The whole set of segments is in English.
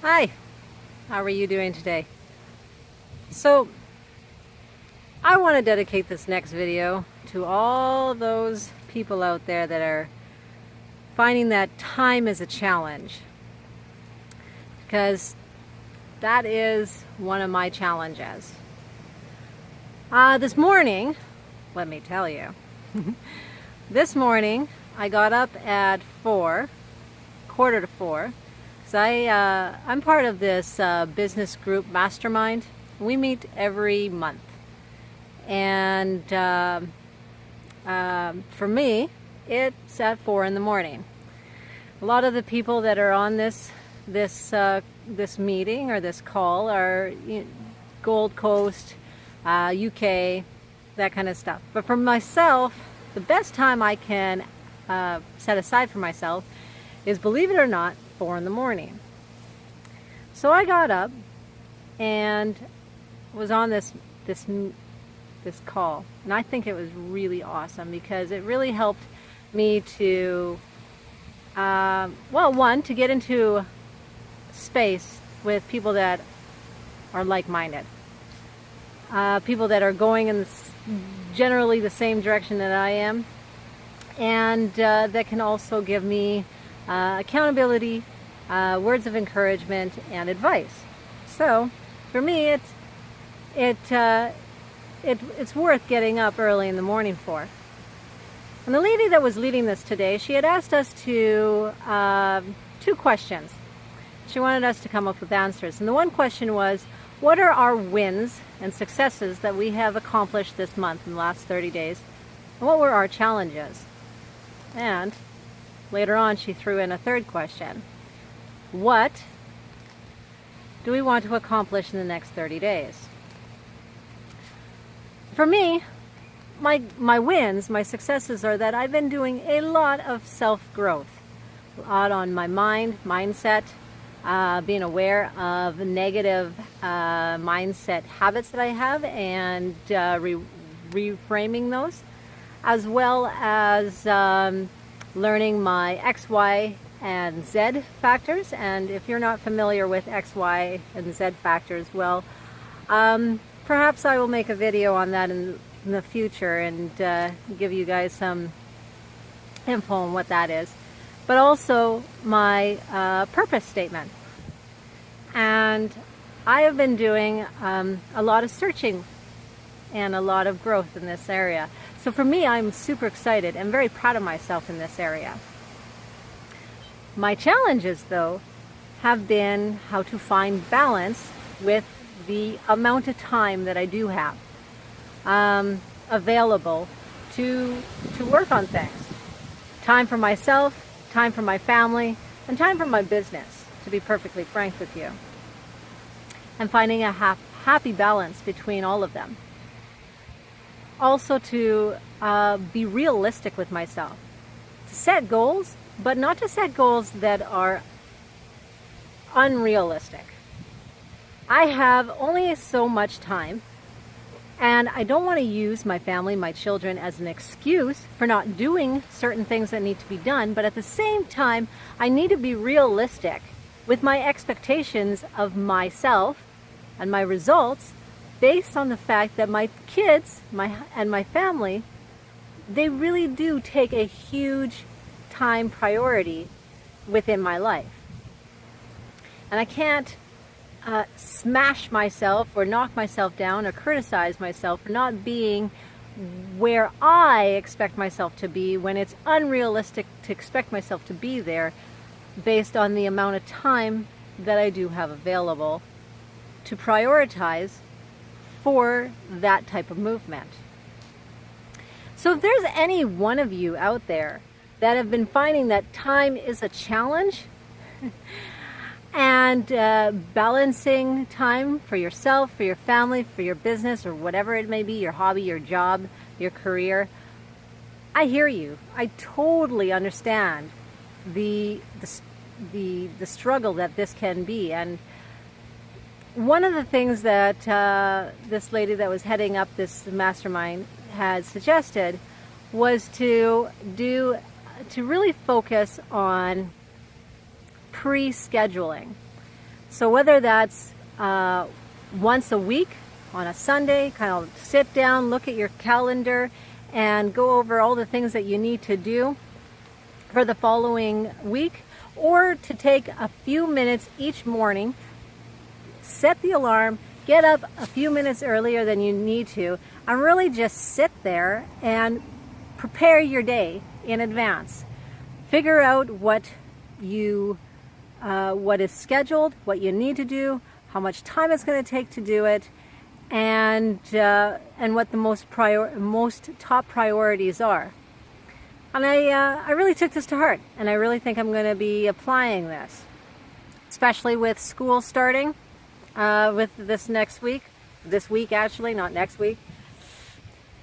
Hi, how are you doing today? So, I want to dedicate this next video to all those people out there that are finding that time is a challenge. Because that is one of my challenges. This morning, let me tell you, this morning I got up at quarter to 4. So I'm part of this business group mastermind. We meet every month. And for me, it's at 4 in the morning. A lot of the people that are on this meeting or this call are Gold Coast, UK, that kind of stuff. But for myself, the best time I can set aside for myself is, believe it or not, 4 in the morning. So I got up and was on this call, and I think it was really awesome because it really helped me to one, to get into space with people that are like-minded, people that are going in generally the same direction that I am, and that can also give me accountability, words of encouragement, and advice. So for me, it's worth getting up early in the morning for. And the lady that was leading this today, she had asked us to 2 questions. She wanted us to come up with answers. And the one question was, what are our wins and successes that we have accomplished this month in the last 30 days? And what were our challenges? And later on, she threw in a 3rd question. What do we want to accomplish in the next 30 days? For me, my wins, my successes are that I've been doing a lot of self-growth, a lot on my mindset, being aware of negative mindset habits that I have and reframing those, as well as learning my X, Y, and Z factors. And if you're not familiar with X, Y, and Z factors, well, perhaps I will make a video on that in the future and give you guys some info on what that is. But also my purpose statement. And I have been doing a lot of searching and a lot of growth in this area. So for me, I'm super excited and very proud of myself in this area. My challenges, though, have been how to find balance with the amount of time that I do have available to work on things. Time for myself, time for my family, and time for my business, to be perfectly frank with you. And finding a happy balance between all of them. Also to be realistic with myself. To set goals, but not to set goals that are unrealistic. I have only so much time, and I don't want to use my family, my children, as an excuse for not doing certain things that need to be done, but at the same time, I need to be realistic with my expectations of myself and my results based on the fact that my kids and my family, they really do take a huge time priority within my life. And I can't smash myself or knock myself down or criticize myself for not being where I expect myself to be when it's unrealistic to expect myself to be there based on the amount of time that I do have available to prioritize for that type of movement. So if there's any one of you out there that have been finding that time is a challenge and balancing time for yourself, for your family, for your business, or whatever it may be, your hobby, your job, your career, I hear you. I totally understand the struggle that this can be. And one of the things that this lady that was heading up this mastermind had suggested was to really focus on pre-scheduling. So whether that's once a week on a Sunday, kind of sit down, look at your calendar, and go over all the things that you need to do for the following week, or to take a few minutes each morning, set the alarm, get up a few minutes earlier than you need to, and really just sit there and prepare your day in advance. Figure out what is scheduled, what you need to do, how much time it's going to take to do it, and what the most top priorities are. And I really took this to heart, and I really think I'm going to be applying this, especially with school starting with this week actually, not next week.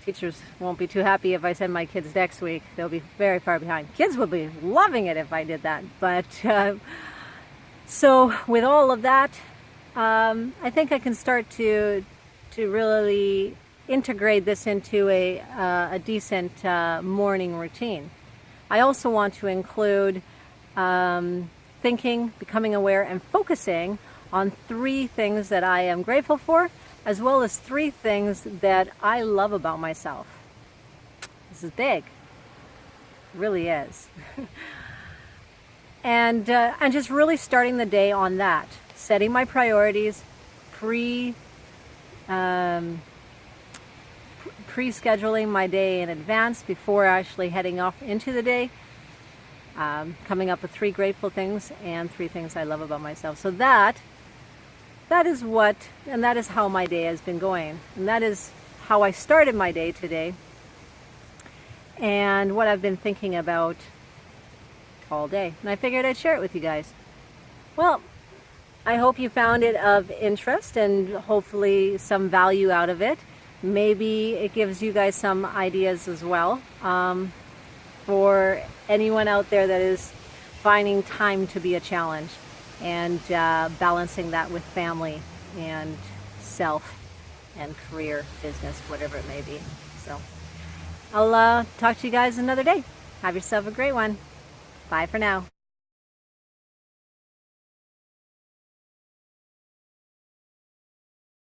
Teachers won't be too happy if I send my kids next week. They'll be very far behind. Kids will be loving it if I did that. But so with all of that, I think I can start to really integrate this into a decent morning routine. I also want to include thinking, becoming aware, and focusing on 3 things that I am grateful for, as well as 3 things that I love about myself. This is big. It really is. and just really starting the day on that, setting my priorities, pre-scheduling my day in advance before actually heading off into the day, coming up with 3 grateful things and 3 things I love about myself. So that is that is how my day has been going, and that is how I started my day today, and what I've been thinking about all day, and I figured I'd share it with you guys. Well, I hope you found it of interest and hopefully some value out of it. Maybe it gives you guys some ideas as well, for anyone out there that is finding time to be a challenge, and balancing that with family and self and career, business, whatever it may be. So I'll talk to you guys another day. Have yourself a great one. Bye for now.